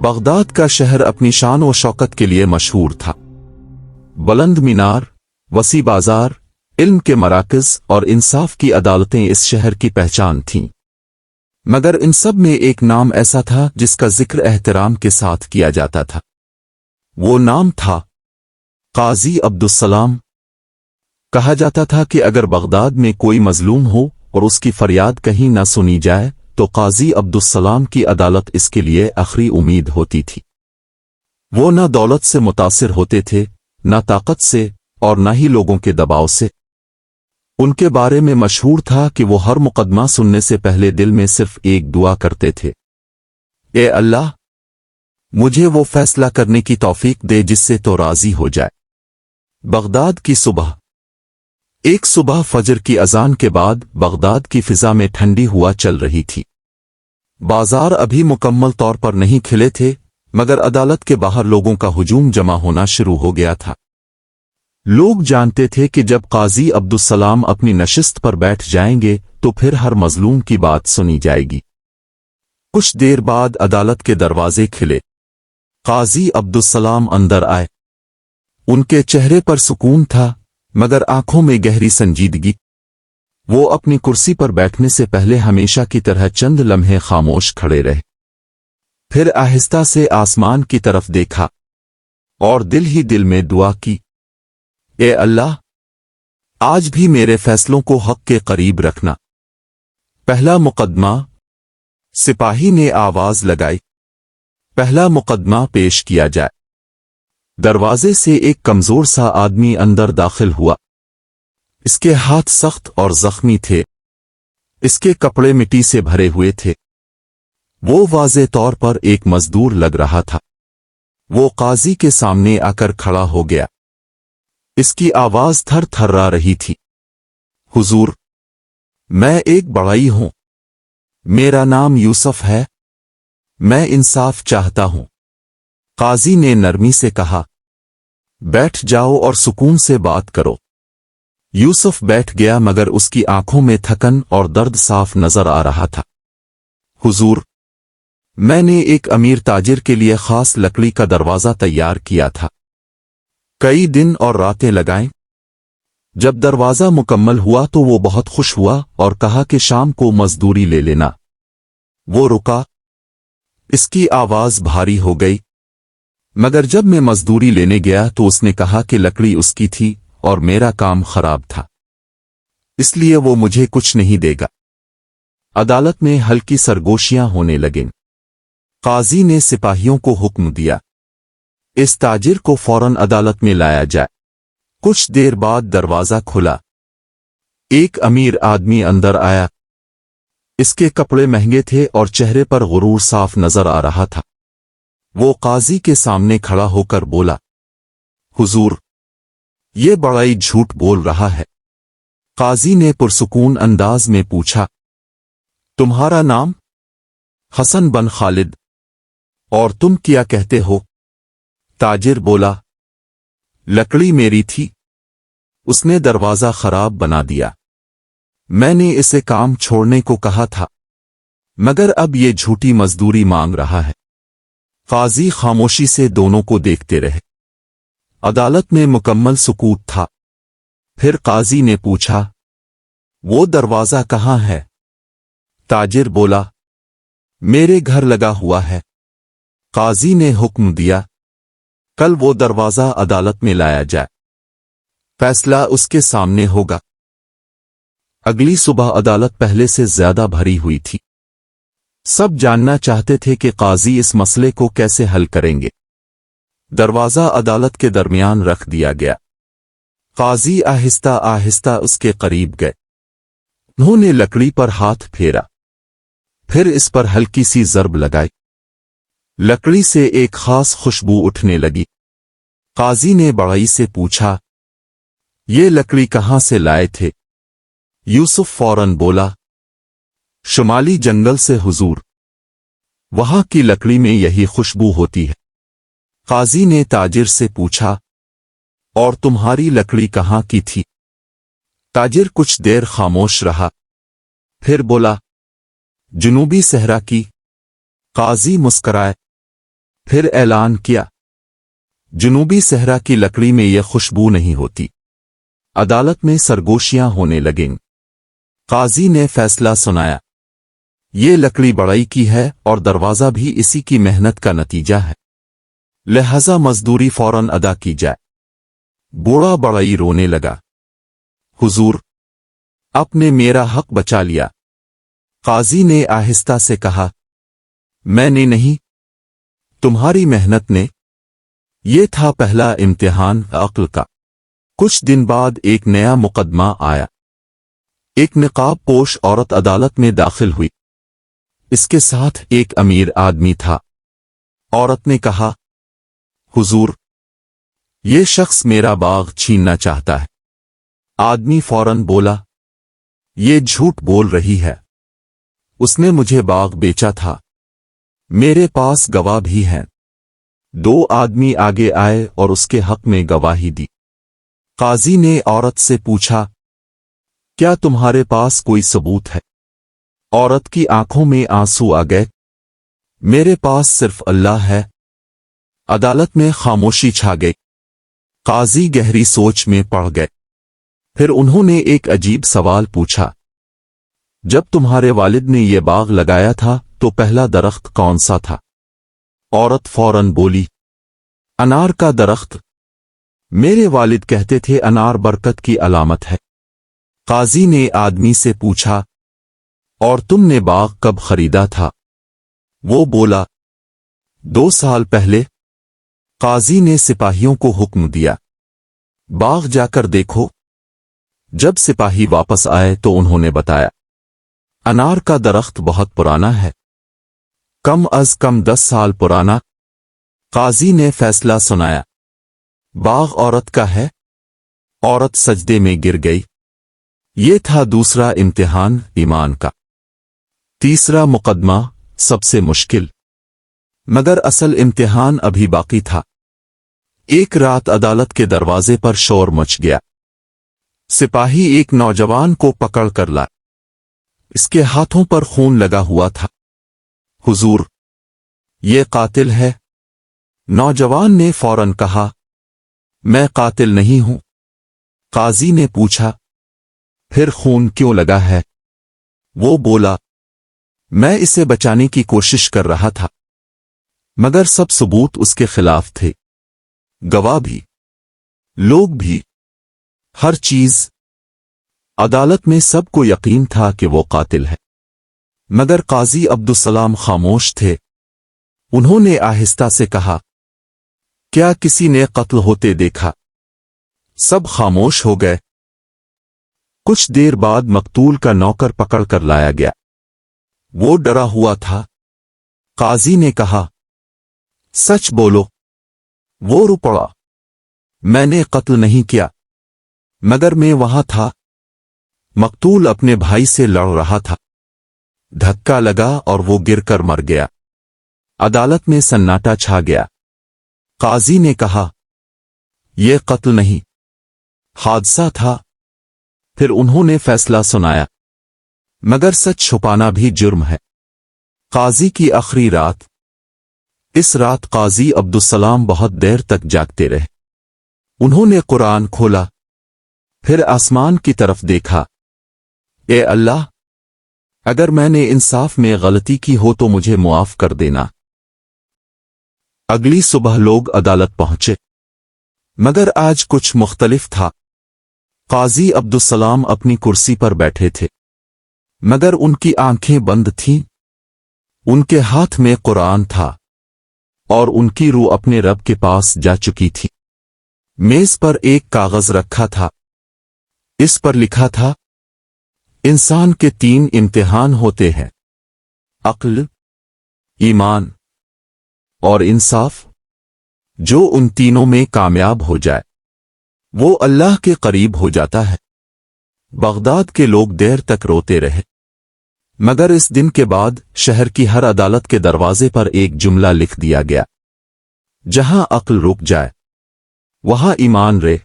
Baghdad کا شہر اپنی شان و شوکت کے لیے مشہور تھا۔ بلند مینار، وسیع بازار، علم کے مراکز اور انصاف کی عدالتیں اس شہر کی پہچان تھیں۔ مگر ان سب میں ایک نام ایسا تھا جس کا ذکر احترام کے ساتھ کیا جاتا تھا۔ وہ نام تھا قاضی عبدالسلام۔ کہا جاتا تھا کہ اگر بغداد میں کوئی مظلوم ہو اور اس کی فریاد کہیں نہ سنی جائے تو قاضی عبدالسلام کی عدالت اس کے لیے آخری امید ہوتی تھی۔ وہ نہ دولت سے متاثر ہوتے تھے، نہ طاقت سے، اور نہ ہی لوگوں کے دباؤ سے۔ ان کے بارے میں مشہور تھا کہ وہ ہر مقدمہ سننے سے پہلے دل میں صرف ایک دعا کرتے تھے، اے اللہ، مجھے وہ فیصلہ کرنے کی توفیق دے جس سے تو راضی ہو جائے۔ بغداد کی صبح۔ ایک صبح فجر کی اذان کے بعد بغداد کی فضا میں ٹھنڈی ہوا چل رہی تھی۔ بازار ابھی مکمل طور پر نہیں کھلے تھے، مگر عدالت کے باہر لوگوں کا ہجوم جمع ہونا شروع ہو گیا تھا۔ لوگ جانتے تھے کہ جب قاضی عبدالسلام اپنی نشست پر بیٹھ جائیں گے تو پھر ہر مظلوم کی بات سنی جائے گی۔ کچھ دیر بعد عدالت کے دروازے کھلے۔ قاضی عبدالسلام اندر آئے۔ ان کے چہرے پر سکون تھا، مگر آنکھوں میں گہری سنجیدگی۔ وہ اپنی کرسی پر بیٹھنے سے پہلے ہمیشہ کی طرح چند لمحے خاموش کھڑے رہے، پھر آہستہ سے آسمان کی طرف دیکھا اور دل ہی دل میں دعا کی، اے اللہ، آج بھی میرے فیصلوں کو حق کے قریب رکھنا۔ پہلا مقدمہ۔ سپاہی نے آواز لگائی، پہلا مقدمہ پیش کیا جائے۔ دروازے سے ایک کمزور سا آدمی اندر داخل ہوا۔ اس کے ہاتھ سخت اور زخمی تھے، اس کے کپڑے مٹی سے بھرے ہوئے تھے۔ وہ واضح طور پر ایک مزدور لگ رہا تھا۔ وہ قاضی کے سامنے آ کر کھڑا ہو گیا۔ اس کی آواز تھر تھرا رہی تھی، حضور، میں ایک بڑائی ہوں، میرا نام یوسف ہے، میں انصاف چاہتا ہوں۔ قاضی نے نرمی سے کہا، بیٹھ جاؤ اور سکون سے بات کرو۔ یوسف بیٹھ گیا، مگر اس کی آنکھوں میں تھکن اور درد صاف نظر آ رہا تھا۔ حضور، میں نے ایک امیر تاجر کے لیے خاص لکڑی کا دروازہ تیار کیا تھا، کئی دن اور راتیں لگائیں۔ جب دروازہ مکمل ہوا تو وہ بہت خوش ہوا اور کہا کہ شام کو مزدوری لے لینا۔ وہ رکا، اس کی آواز بھاری ہو گئی، مگر جب میں مزدوری لینے گیا تو اس نے کہا کہ لکڑی اس کی تھی اور میرا کام خراب تھا، اس لیے وہ مجھے کچھ نہیں دے گا۔ عدالت میں ہلکی سرگوشیاں ہونے لگیں۔ قاضی نے سپاہیوں کو حکم دیا، اس تاجر کو فوراً عدالت میں لایا جائے۔ کچھ دیر بعد دروازہ کھلا۔ ایک امیر آدمی اندر آیا۔ اس کے کپڑے مہنگے تھے اور چہرے پر غرور صاف نظر آ رہا تھا۔ وہ قاضی کے سامنے کھڑا ہو کر بولا، حضور، یہ بڑائی جھوٹ بول رہا ہے۔ قاضی نے پرسکون انداز میں پوچھا، تمہارا نام؟ حسن بن خالد۔ اور تم کیا کہتے ہو؟ تاجر بولا، لکڑی میری تھی، اس نے دروازہ خراب بنا دیا، میں نے اسے کام چھوڑنے کو کہا تھا، مگر اب یہ جھوٹی مزدوری مانگ رہا ہے۔ قاضی خاموشی سے دونوں کو دیکھتے رہے۔ عدالت میں مکمل سکوت تھا۔ پھر قاضی نے پوچھا، وہ دروازہ کہاں ہے؟ تاجر بولا، میرے گھر لگا ہوا ہے۔ قاضی نے حکم دیا، کل وہ دروازہ عدالت میں لایا جائے، فیصلہ اس کے سامنے ہوگا۔ اگلی صبح عدالت پہلے سے زیادہ بھری ہوئی تھی۔ سب جاننا چاہتے تھے کہ قاضی اس مسئلے کو کیسے حل کریں گے۔ دروازہ عدالت کے درمیان رکھ دیا گیا۔ قاضی آہستہ آہستہ اس کے قریب گئے۔ انہوں نے لکڑی پر ہاتھ پھیرا، پھر اس پر ہلکی سی ضرب لگائی۔ لکڑی سے ایک خاص خوشبو اٹھنے لگی۔ قاضی نے بڑائی سے پوچھا، یہ لکڑی کہاں سے لائے تھے؟ یوسف فوراً بولا، شمالی جنگل سے حضور، وہاں کی لکڑی میں یہی خوشبو ہوتی ہے۔ قاضی نے تاجر سے پوچھا، اور تمہاری لکڑی کہاں کی تھی؟ تاجر کچھ دیر خاموش رہا، پھر بولا، جنوبی صحرا کی۔ قاضی مسکرائے، پھر اعلان کیا، جنوبی صحرا کی لکڑی میں یہ خوشبو نہیں ہوتی۔ عدالت میں سرگوشیاں ہونے لگیں۔ قاضی نے فیصلہ سنایا، یہ لکڑی بڑائی کی ہے اور دروازہ بھی اسی کی محنت کا نتیجہ ہے، لہذا مزدوری فوراً ادا کی جائے۔ بوڑھا بڑائی رونے لگا، حضور، آپ نے میرا حق بچا لیا۔ قاضی نے آہستہ سے کہا، میں نے نہیں، تمہاری محنت نے۔ یہ تھا پہلا امتحان عقل کا۔ کچھ دن بعد ایک نیا مقدمہ آیا۔ ایک نقاب پوش عورت عدالت میں داخل ہوئی۔ اس کے ساتھ ایک امیر آدمی تھا۔ عورت نے کہا، حضور، یہ شخص میرا باغ چھیننا چاہتا ہے۔ آدمی فوراً بولا، یہ جھوٹ بول رہی ہے، اس نے مجھے باغ بیچا تھا، میرے پاس گواہ بھی ہیں۔ دو آدمی آگے آئے اور اس کے حق میں گواہی دی۔ قاضی نے عورت سے پوچھا، کیا تمہارے پاس کوئی ثبوت ہے؟ عورت کی آنکھوں میں آنسو آ گئے، میرے پاس صرف اللہ ہے۔ عدالت میں خاموشی چھا گئی۔ قاضی گہری سوچ میں پڑ گئے۔ پھر انہوں نے ایک عجیب سوال پوچھا، جب تمہارے والد نے یہ باغ لگایا تھا تو پہلا درخت کون سا تھا؟ عورت فوراً بولی، انار کا درخت، میرے والد کہتے تھے انار برکت کی علامت ہے۔ قاضی نے آدمی سے پوچھا، اور تم نے باغ کب خریدا تھا؟ وہ بولا، 2 سال پہلے۔ قاضی نے سپاہیوں کو حکم دیا، باغ جا کر دیکھو۔ جب سپاہی واپس آئے تو انہوں نے بتایا، انار کا درخت بہت پرانا ہے، کم از کم 10 سال پرانا۔ قاضی نے فیصلہ سنایا، باغ عورت کا ہے۔ عورت سجدے میں گر گئی۔ یہ تھا دوسرا امتحان ایمان کا۔ تیسرا مقدمہ سب سے مشکل، مگر اصل امتحان ابھی باقی تھا۔ ایک رات عدالت کے دروازے پر شور مچ گیا۔ سپاہی ایک نوجوان کو پکڑ کر لائے، اس کے ہاتھوں پر خون لگا ہوا تھا۔ حضور، یہ قاتل ہے۔ نوجوان نے فوراً کہا، میں قاتل نہیں ہوں۔ قاضی نے پوچھا، پھر خون کیوں لگا ہے؟ وہ بولا، میں اسے بچانے کی کوشش کر رہا تھا، مگر سب ثبوت اس کے خلاف تھے، گواہ بھی، لوگ بھی، ہر چیز۔ عدالت میں سب کو یقین تھا کہ وہ قاتل ہے، مگر قاضی عبدالسلام خاموش تھے۔ انہوں نے آہستہ سے کہا، کیا کسی نے قتل ہوتے دیکھا؟ سب خاموش ہو گئے۔ کچھ دیر بعد مقتول کا نوکر پکڑ کر لایا گیا۔ وہ ڈرا ہوا تھا۔ قاضی نے کہا، سچ بولو۔ وہ رو پڑا، میں نے قتل نہیں کیا، مگر میں وہاں تھا۔ مقتول اپنے بھائی سے لڑ رہا تھا، دھکا لگا اور وہ گر کر مر گیا۔ عدالت میں سناٹا چھا گیا۔ قاضی نے کہا، یہ قتل نہیں، حادثہ تھا۔ پھر انہوں نے فیصلہ سنایا، مگر سچ چھپانا بھی جرم ہے۔ قاضی کی آخری رات۔ اس رات قاضی عبدالسلام بہت دیر تک جاگتے رہے۔ انہوں نے قرآن کھولا، پھر آسمان کی طرف دیکھا، اے اللہ، اگر میں نے انصاف میں غلطی کی ہو تو مجھے معاف کر دینا۔ اگلی صبح لوگ عدالت پہنچے، مگر آج کچھ مختلف تھا۔ قاضی عبدالسلام اپنی کرسی پر بیٹھے تھے، مگر ان کی آنکھیں بند تھیں۔ ان کے ہاتھ میں قرآن تھا، اور ان کی روح اپنے رب کے پاس جا چکی تھی۔ میز پر ایک کاغذ رکھا تھا، اس پر لکھا تھا، انسان کے 3 امتحان ہوتے ہیں، عقل، ایمان اور انصاف۔ جو ان تینوں میں کامیاب ہو جائے وہ اللہ کے قریب ہو جاتا ہے۔ بغداد کے لوگ دیر تک روتے رہے، مگر اس دن کے بعد شہر کی ہر عدالت کے دروازے پر ایک جملہ لکھ دیا گیا، جہاں عقل رک جائے وہاں ایمان رہے۔